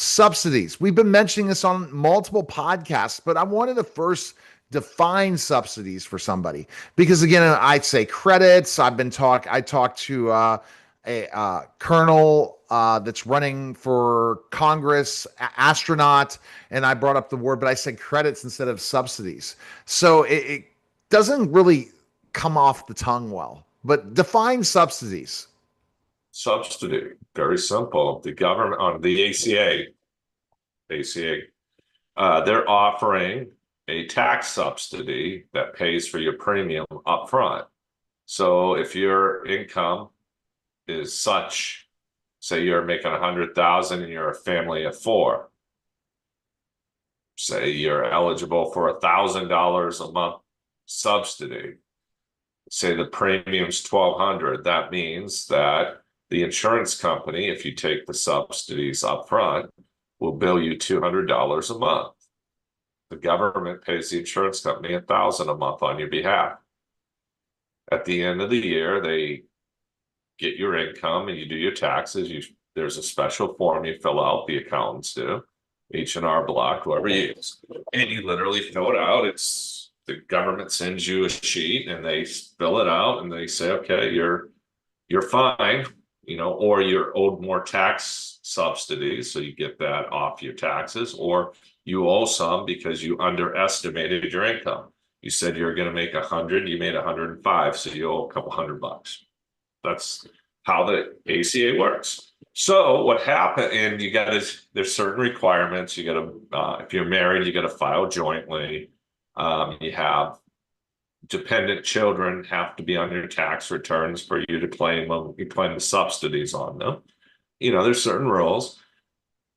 Subsidies. We've been mentioning this on multiple podcasts, but I wanted to first define subsidies for somebody because again, I'd say credits. I talked to a colonel that's running for Congress, astronaut, and I brought up the word, but I said credits instead of subsidies. So it doesn't really come off the tongue well. But define subsidies. Subsidy, very simple. The government on the ACA, they're offering a tax subsidy that pays for your premium up front. So if your income is such, say you're making 100,000 and you're a family of four, say you're eligible for $1,000 a month subsidy. Say the premium's 1,200. That means that the insurance company, if you take the subsidies up front, will bill you $200 a month. The government pays the insurance company $1,000 a month on your behalf. At the end of the year, they get your income and you do your taxes. There's a special form you fill out, the accountants do, H&R Block, whoever you use, and you literally fill it out. It's the government sends you a sheet and they fill it out and they say, okay, you're fine, or you're owed more tax subsidies, so you get that off your taxes, or you owe some because you underestimated your income. You said you're going to make 100, you made 105, so you owe a couple $100. That's how the ACA works. So what happened, and there's certain requirements. You got to, if you're married, you got to file jointly. You have dependent children have to be on your tax returns for you to claim them. You claim the subsidies on them. There's certain rules.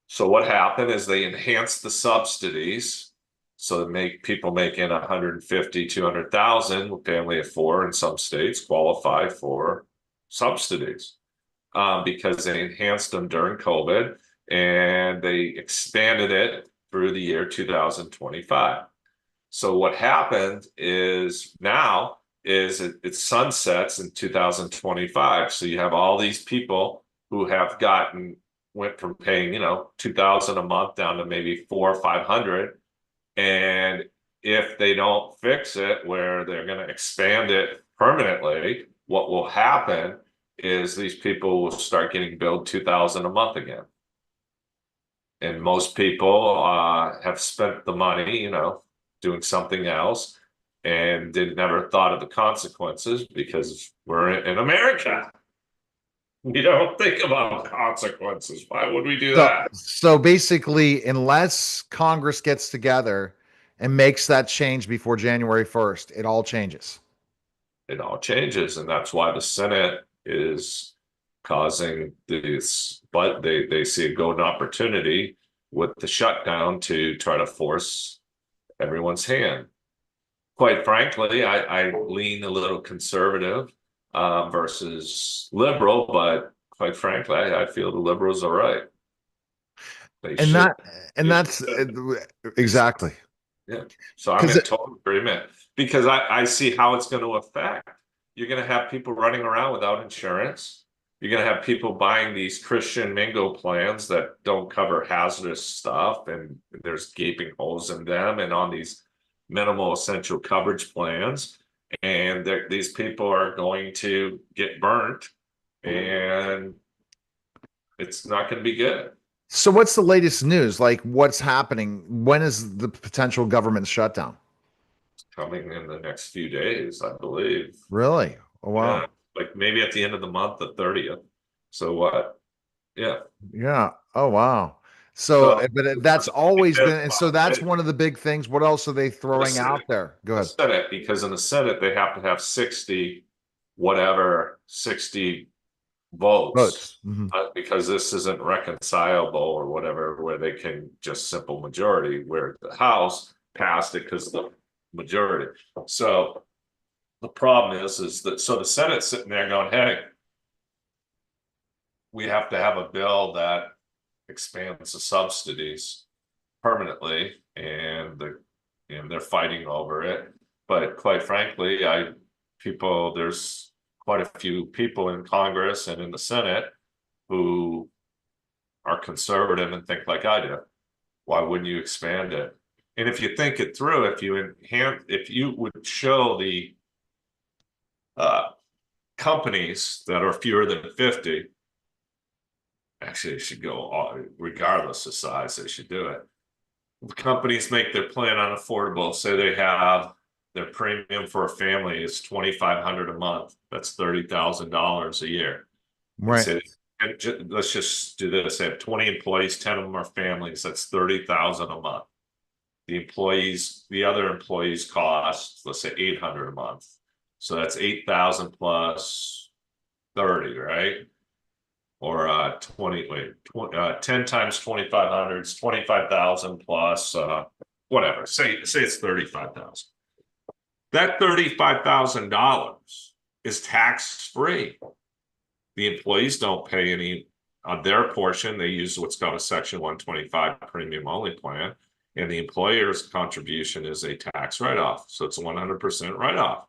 So what happened is they enhanced the subsidies. So to make people making 150, 200,000, family of four in some states qualify for subsidies because they enhanced them during COVID and they expanded it through the year 2025. So what happened is now is it sunsets in 2025. So you have all these people who have went from paying, $2,000 a month down to maybe 400 or 500. And if they don't fix it where they're going to expand it permanently, what will happen is these people will start getting billed $2,000 a month again. And most people have spent the money, doing something else and never thought of the consequences because we're in America. We don't think about consequences. Why would we do that? So basically, unless Congress gets together and makes that change before January 1st, it all changes. It all changes. And that's why the Senate is causing this, but they see a golden opportunity with the shutdown to try to force everyone's hand. Quite frankly, I lean a little conservative versus liberal, but quite frankly, I feel the liberals are right. They And should. that and that's exactly. Yeah. So I'm Because in total agreement because I see how it's going to affect. You're going to have people running around without insurance. You're going to have people buying these Christian Mingle plans that don't cover hazardous stuff, and there's gaping holes in them, and on these minimal essential coverage plans. And these people are going to get burnt, and it's not going to be good. So what's the latest news? Like what's happening? When is the potential government shutdown? Coming in the next few days, I believe. Really? Oh, wow. Yeah, like maybe at the end of the month, the 30th. So what? Yeah. Yeah. Oh, wow. So, So but that's always been, and so that's it, one of the big things. What else are they the throwing out Senate, there? Go the ahead. Senate, because in the Senate they have to have 60, whatever, 60 votes, Votes. Mhm. because this isn't reconcilable or whatever, where they can just simple majority, where the House passed it because the majority. So the problem is that so the Senate's sitting there going, hey, we have to have a bill that expands the subsidies permanently, and they're fighting over it. But quite frankly, there's quite a few people in Congress and in the Senate who are conservative and think like I do, why wouldn't you expand it? And if you think it through, if you would show the companies that are fewer than 50, actually, it should go regardless of size, they should do it. The companies make their plan unaffordable. Say they have their premium for a family is $2,500 a month. That's $30,000 a year. Right. Say, let's just do this. They have 20 employees, 10 of them are families. That's $30,000 a month. The other employees cost, let's say, $800 a month. So that's 8,000 plus 30, right? Or 10 times 2,500 is 25,000 plus whatever. Say it's 35,000. That $35,000 is tax free. The employees don't pay any on their portion. They use what's called a Section 125 premium only plan, and the employer's contribution is a tax write-off. So it's a 100% write-off.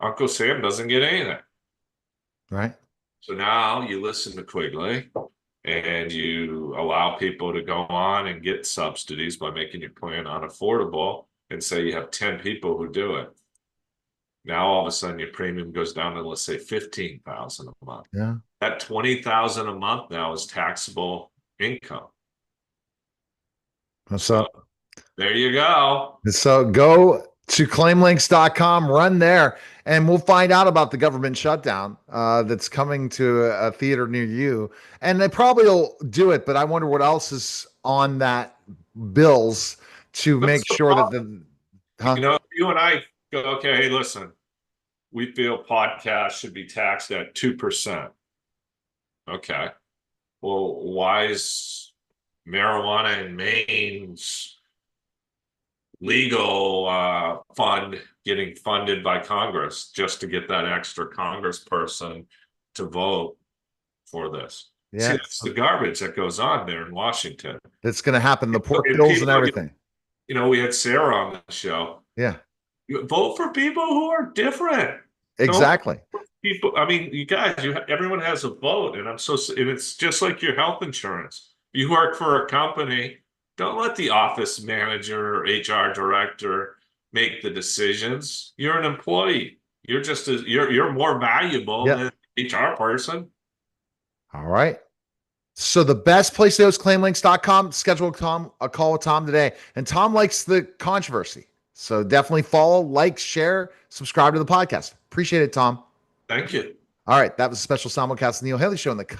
Uncle Sam doesn't get anything. Right. So now you listen to Quigley and you allow people to go on and get subsidies by making your plan unaffordable, and say you have 10 people who do it. Now all of a sudden your premium goes down to, let's say, 15,000 a month. Yeah. That 20,000 a month now is taxable income. So there you go. So go to ClaimLinx.com, run there, and we'll find out about the government shutdown that's coming to a theater near you. And they probably will do it, but I wonder what else is on that bills to make sure that you and I go, okay, hey, listen, we feel podcasts should be taxed at 2%. Okay. Well, why is marijuana in Maine's legal fund getting funded by Congress just to get that extra congressperson to vote for this? Yeah. See, that's the garbage that goes on there in Washington. That's going to happen. The pork bills and everything. We had Sarah on the show. Yeah. You vote for people who are different. Exactly. People, I mean, you guys, everyone has a vote, and and it's just like your health insurance. You work for a company, don't let the office manager or HR director make the decisions. You're an employee. You're more valuable than an HR person. All right. So the best place to go is ClaimLinx.com. Schedule a call with Tom today. And Tom likes the controversy. So definitely follow, like, share, subscribe to the podcast. Appreciate it, Tom. Thank you. All right. That was a special simulcast of the Neil Haley Show on the Cutting